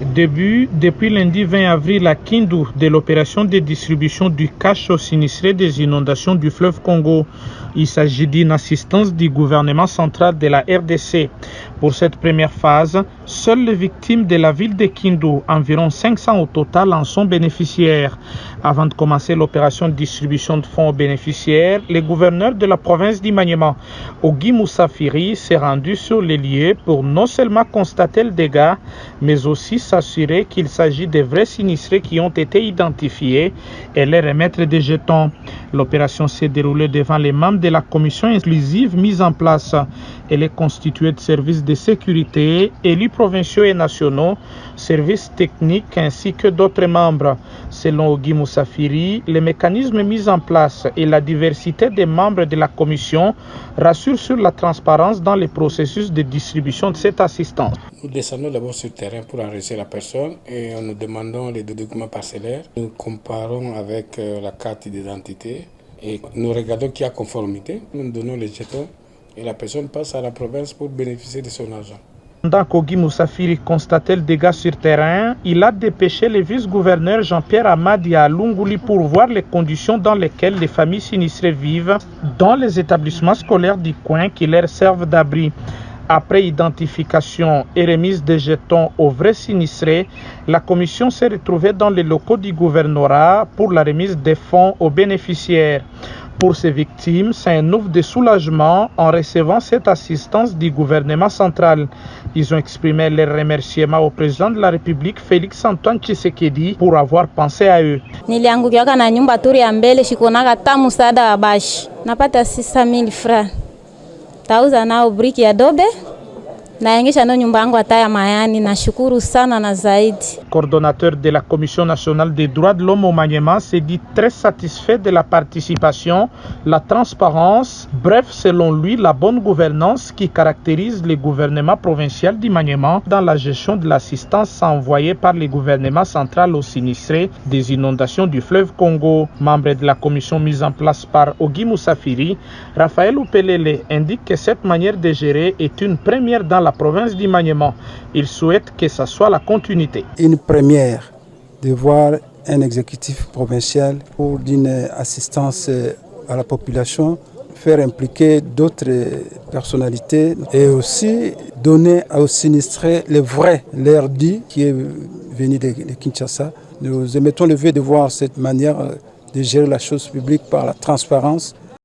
Depuis lundi 20 avril à Kindu de l'opération de distribution du cash aux sinistrés des inondations du fleuve Congo. Il s'agit d'une assistance du gouvernement central de la RDC. Pour cette première phase, seules les victimes de la ville de Kindu, environ 500 au total, en sont bénéficiaires. Avant de commencer l'opération de distribution de fonds aux bénéficiaires, le gouverneur de la province d'Imanyema, Ogi Moussafiri, s'est rendu sur les lieux pour non seulement constater le dégât, mais aussi s'assurer qu'il s'agit de vrais sinistrés qui ont été identifiés et les remettre des jetons. L'opération s'est déroulée devant les membres de la commission inclusive mise en place. Elle est constituée de services de sécurité, élus provinciaux et nationaux, services techniques ainsi que d'autres membres. Selon Ogi Moussafiri, les mécanismes mis en place et la diversité des membres de la commission rassurent sur la transparence dans le processus de distribution de cette assistance. Nous descendons d'abord sur le terrain pour enregistrer la personne et nous demandons les documents parcellaires. Nous comparons avec la carte d'identité et nous regardons qu'il y a conformité. Nous donnons les jetons et la personne passe à la province pour bénéficier de son argent. Pendant qu'Ogi Moussafiri constatait le dégât sur terrain, il a dépêché le vice-gouverneur Jean-Pierre Amadi à Lunguli pour voir les conditions dans lesquelles les familles sinistrées vivent dans les établissements scolaires du coin qui leur servent d'abri. Après identification et remise des jetons aux vrais sinistrés, la commission s'est retrouvée dans les locaux du gouvernorat pour la remise des fonds aux bénéficiaires. Pour ces victimes, c'est un ouf de soulagement en recevant cette assistance du gouvernement central. Ils ont exprimé leurs remerciements au président de la République, Félix Antoine Tshisekedi, pour avoir pensé à eux. Niliangukiaka na nyumba turi ya mbele shikonaka tamu msaada wa bashi. Napata 600,000 francs. Tauza nao briki ya dobe. Naengesha no nyumba yangu hata ya mayani. Nashukuru sana na zaidi. Coordonnateur de la Commission nationale des droits de l'homme au Maniema s'est dit très satisfait de la participation, la transparence, bref, selon lui, la bonne gouvernance qui caractérise le gouvernement provincial du Maniema dans la gestion de l'assistance envoyée par le gouvernement central aux sinistrés des inondations du fleuve Congo. Membre de la commission mise en place par Ogi Moussafiri, Raphaël Oupelele indique que cette manière de gérer est une première dans la province du Maniema. Il souhaite que ça soit la continuité. Une première de voir un exécutif provincial pour d'une assistance à la population, faire impliquer d'autres personnalités et aussi donner aux sinistrés le vrai, l'air dit qui est venu de Kinshasa. Nous émettons le vœu de voir cette manière de gérer la chose publique par la transparence